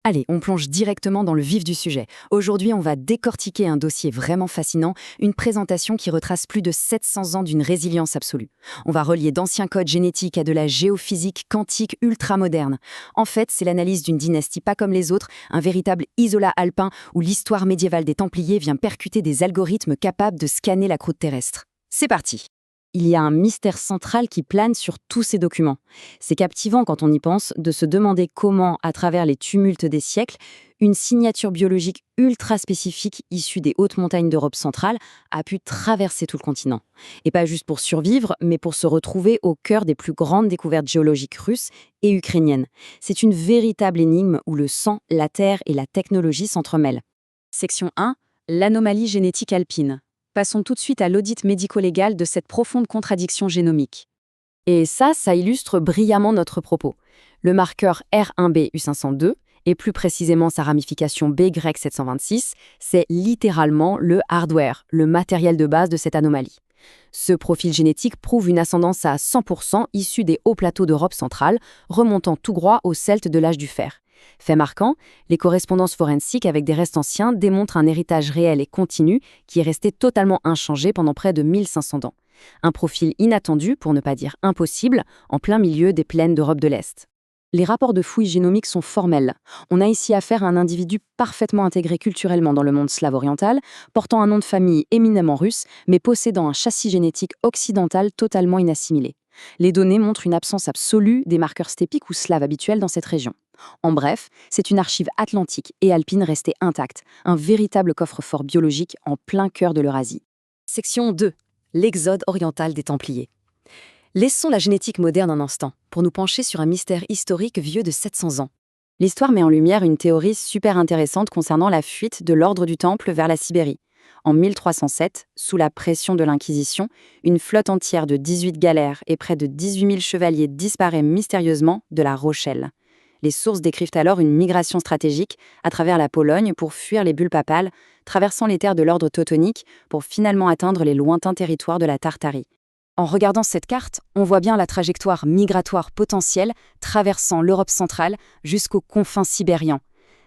Allez, on plonge directement dans le vif du sujet. Aujourd'hui, on va décortiquer un dossier vraiment fascinant, une présentation qui retrace plus de 700 ans d'une résilience absolue. On va relier d'anciens codes génétiques à de la géophysique quantique ultramoderne. En fait, c'est l'analyse d'une dynastie pas comme les autres, un véritable isolat alpin où l'histoire médiévale des Templiers vient percuter des algorithmes capables de scanner la croûte terrestre. C'est parti! Il y a un mystère central qui plane sur tous ces documents. C'est captivant quand on y pense de se demander comment, à travers les tumultes des siècles, une signature biologique ultra spécifique issue des hautes montagnes d'Europe centrale a pu traverser tout le continent. Et pas juste pour survivre, mais pour se retrouver au cœur des plus grandes découvertes géologiques russes et ukrainiennes. C'est une véritable énigme où le sang, la terre et la technologie s'entremêlent. Section 1. L'anomalie génétique alpine. Passons tout de suite à l'audit médico-légal de cette profonde contradiction génomique. Et ça illustre brillamment notre propos. Le marqueur R1b-U502, et plus précisément sa ramification BY726, c'est littéralement le hardware, le matériel de base de cette anomalie. Ce profil génétique prouve une ascendance à 100% issue des hauts plateaux d'Europe centrale, remontant tout droit aux Celtes de l'âge du fer. Fait marquant, les correspondances forensiques avec des restes anciens démontrent un héritage réel et continu qui est resté totalement inchangé pendant près de 1500 ans. Un profil inattendu, pour ne pas dire impossible, en plein milieu des plaines d'Europe de l'Est. Les rapports de fouilles génomiques sont formels. On a ici affaire à un individu parfaitement intégré culturellement dans le monde slave-oriental, portant un nom de famille éminemment russe, mais possédant un châssis génétique occidental totalement inassimilé. Les données montrent une absence absolue des marqueurs stépiques ou slaves habituels dans cette région. En bref, c'est une archive atlantique et alpine restée intacte, un véritable coffre-fort biologique en plein cœur de l'Eurasie. Section 2. L'exode oriental des Templiers. Laissons la génétique moderne un instant, pour nous pencher sur un mystère historique vieux de 700 ans. L'histoire met en lumière une théorie super intéressante concernant la fuite de l'ordre du Temple vers la Sibérie. En 1307, sous la pression de l'Inquisition, une flotte entière de 18 galères et près de 18 000 chevaliers disparaît mystérieusement de La Rochelle. Les sources décrivent alors une migration stratégique à travers la Pologne pour fuir les bulles papales, traversant les terres de l'ordre teutonique pour finalement atteindre les lointains territoires de la Tartarie. En regardant cette carte, on voit bien la trajectoire migratoire potentielle traversant l'Europe centrale jusqu'aux confins sibériens.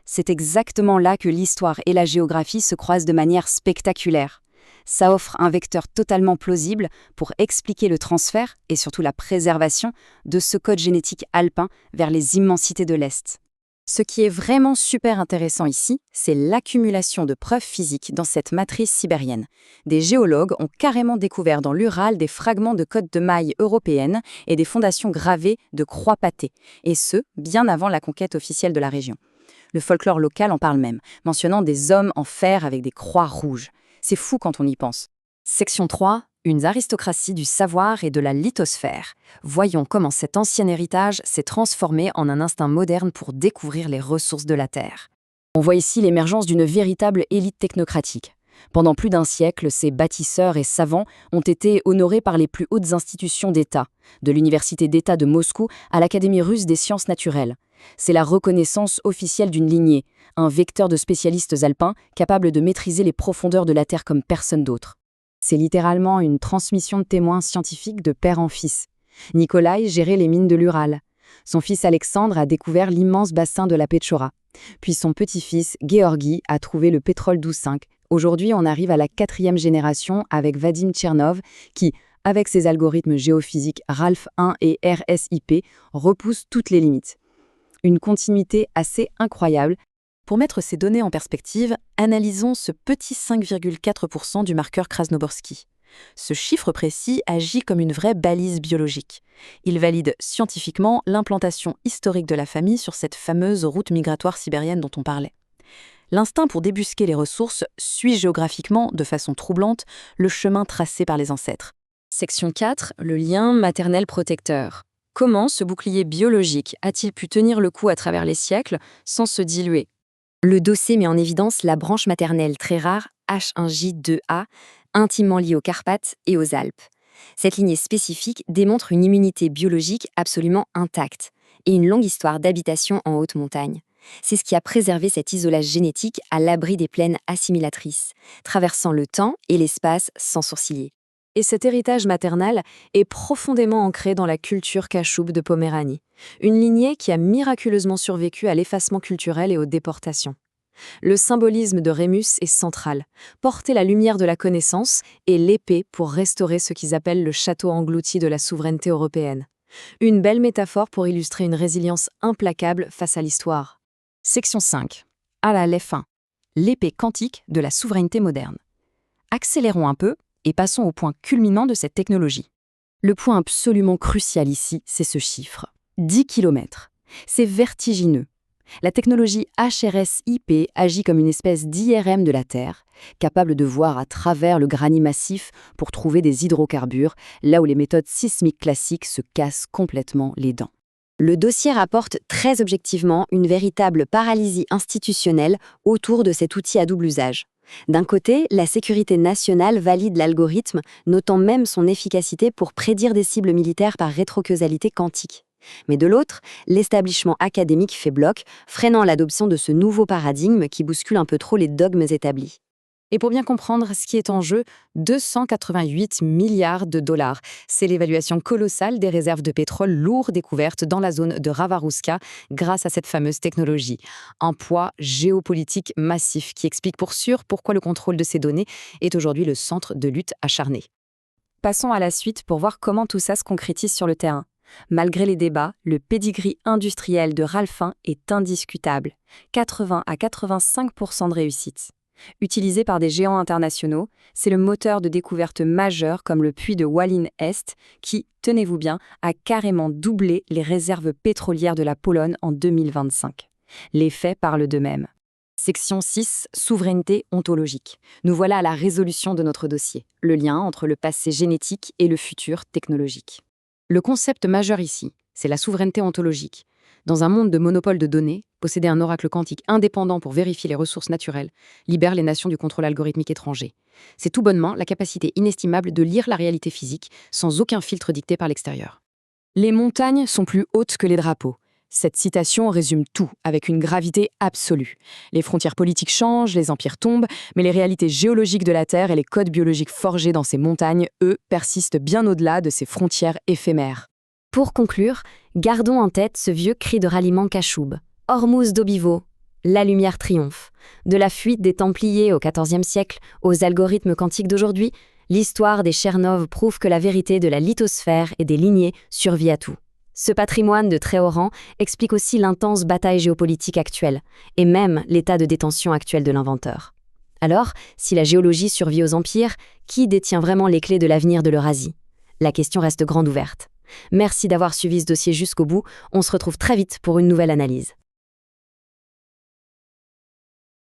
C'est exactement là que l'histoire et la géographie se croisent de manière spectaculaire. Ça offre un vecteur totalement plausible pour expliquer le transfert et surtout la préservation de ce code génétique alpin vers les immensités de l'Est. Ce qui est vraiment super intéressant ici, c'est l'accumulation de preuves physiques dans cette matrice sibérienne. Des géologues ont carrément découvert dans l'Ural des fragments de codes de mailles européennes et des fondations gravées de croix pâtées, et ce, bien avant la conquête officielle de la région. Le folklore local en parle même, mentionnant des hommes en fer avec des croix rouges. C'est fou quand on y pense. Section 3. Une aristocratie du savoir et de la lithosphère. Voyons comment cet ancien héritage s'est transformé en un instinct moderne pour découvrir les ressources de la Terre. On voit ici l'émergence d'une véritable élite technocratique. Pendant plus d'un siècle, ces bâtisseurs et savants ont été honorés par les plus hautes institutions d'État, de l'Université d'État de Moscou à l'Académie russe des sciences naturelles. C'est la reconnaissance officielle d'une lignée, un vecteur de spécialistes alpins capables de maîtriser les profondeurs de la Terre comme personne d'autre. C'est littéralement une transmission de témoins scientifiques de père en fils. Nikolai gérait les mines de l'Ural. Son fils Alexandre a découvert l'immense bassin de la Petchora. Puis son petit-fils, Georgi, a trouvé le pétrole 12,5. Aujourd'hui, on arrive à la 4e génération avec Vadim Tchernov, qui, avec ses algorithmes géophysiques RALPH 1 et RSIP, repousse toutes les limites. Une continuité assez incroyable. Pour mettre ces données en perspective, analysons ce petit 5,4% du marqueur Krasnoborsky. Ce chiffre précis agit comme une vraie balise biologique. Il valide scientifiquement l'implantation historique de la famille sur cette fameuse route migratoire sibérienne dont on parlait. L'instinct pour débusquer les ressources suit géographiquement, de façon troublante, le chemin tracé par les ancêtres. Section 4. Le lien maternel protecteur. Comment ce bouclier biologique a-t-il pu tenir le coup à travers les siècles sans se diluer ? Le dossier met en évidence la branche maternelle très rare H1J2A, intimement liée aux Carpates et aux Alpes. Cette lignée spécifique démontre une immunité biologique absolument intacte et une longue histoire d'habitation en haute montagne. C'est ce qui a préservé cet isolage génétique à l'abri des plaines assimilatrices, traversant le temps et l'espace sans sourciller. Et cet héritage maternel est profondément ancré dans la culture cachoube de Poméranie, une lignée qui a miraculeusement survécu à l'effacement culturel et aux déportations. Le symbolisme de Rémus est central, porter la lumière de la connaissance et l'épée pour restaurer ce qu'ils appellent le château englouti de la souveraineté européenne. Une belle métaphore pour illustrer une résilience implacable face à l'histoire. Section 5. Aleph 1. L'épée quantique de la souveraineté moderne. Accélérons un peu et passons au point culminant de cette technologie. Le point absolument crucial ici, c'est ce chiffre. 10 km. C'est vertigineux. La technologie HRS-IP agit comme une espèce d'IRM de la Terre, capable de voir à travers le granit massif pour trouver des hydrocarbures, là où les méthodes sismiques classiques se cassent complètement les dents. Le dossier rapporte très objectivement une véritable paralysie institutionnelle autour de cet outil à double usage. D'un côté, la sécurité nationale valide l'algorithme, notant même son efficacité pour prédire des cibles militaires par rétrocausalité quantique. Mais de l'autre, l'établissement académique fait bloc, freinant l'adoption de ce nouveau paradigme qui bouscule un peu trop les dogmes établis. Et pour bien comprendre ce qui est en jeu, 288 milliards de dollars. C'est l'évaluation colossale des réserves de pétrole lourd découvertes dans la zone de Ravarouska grâce à cette fameuse technologie. Un poids géopolitique massif qui explique pour sûr pourquoi le contrôle de ces données est aujourd'hui le centre de lutte acharnée. Passons à la suite pour voir comment tout ça se concrétise sur le terrain. Malgré les débats, le pedigree industriel de Ralphin est indiscutable. 80 à 85% de réussite. Utilisé par des géants internationaux, c'est le moteur de découverte majeur comme le puits de Wallin Est qui, tenez-vous bien, a carrément doublé les réserves pétrolières de la Pologne en 2025. Les faits parlent d'eux-mêmes. Section 6, souveraineté ontologique. Nous voilà à la résolution de notre dossier, le lien entre le passé génétique et le futur technologique. Le concept majeur ici, c'est la souveraineté ontologique. Dans un monde de monopole de données, posséder un oracle quantique indépendant pour vérifier les ressources naturelles libère les nations du contrôle algorithmique étranger. C'est tout bonnement la capacité inestimable de lire la réalité physique sans aucun filtre dicté par l'extérieur. Les montagnes sont plus hautes que les drapeaux. Cette citation résume tout avec une gravité absolue. Les frontières politiques changent, les empires tombent, mais les réalités géologiques de la Terre et les codes biologiques forgés dans ces montagnes, eux, persistent bien au-delà de ces frontières éphémères. Pour conclure, gardons en tête ce vieux cri de ralliement cachoube. Hormuz d'Obivo, la lumière triomphe. De la fuite des Templiers au XIVe siècle aux algorithmes quantiques d'aujourd'hui, l'histoire des Chernov prouve que la vérité de la lithosphère et des lignées survit à tout. Ce patrimoine de très haut rang explique aussi l'intense bataille géopolitique actuelle, et même l'état de détention actuel de l'inventeur. Alors, si la géologie survit aux empires, qui détient vraiment les clés de l'avenir de l'Eurasie ? La question reste grande ouverte. Merci d'avoir suivi ce dossier jusqu'au bout, on se retrouve très vite pour une nouvelle analyse.